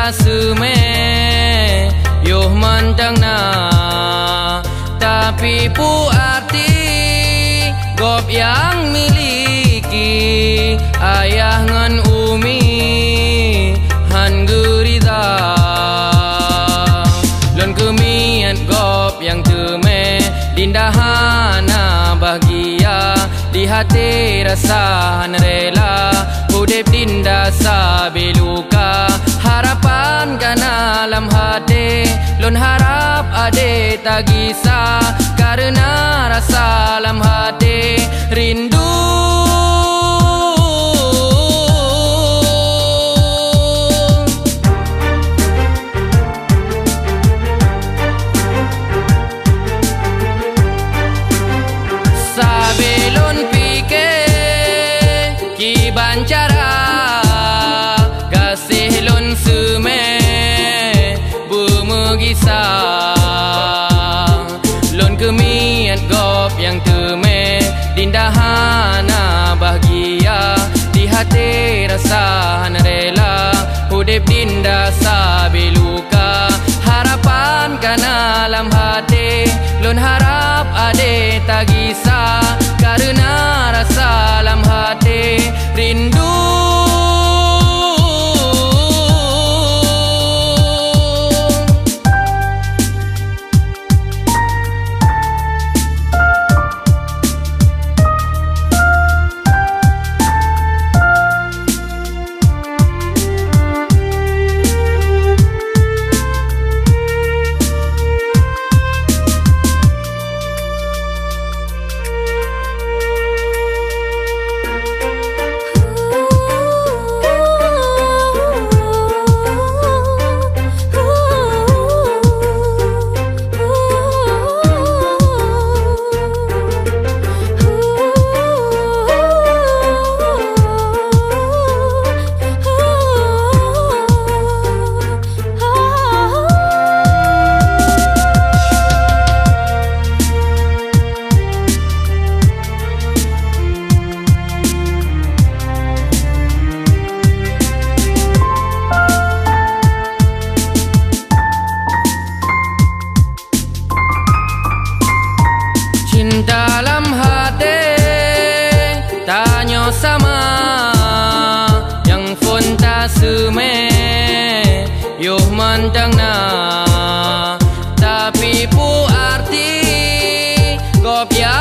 dinda sume yuh mantang na tapi pu arti gop yang miliki ayah ngan umi han gurida lon kemian gop yang teme dinda hana bahagia di hati rasahan rela udip dinda sabi luka harapan kana alam hati lon harap ade tagisa karena rasa alam hati rindu sabelon pike ki bancara kasih lon sume bumegisa lon kemian gop yang teme dinda hana bahagia di hati rasahan rela udip dinda sabi luka harapan kana alam hati lon harap ade tagisa karena rasa alam hati rindu dalam hati tanya sama yang fonta sume yuh mantang na tapi pu arti gop yang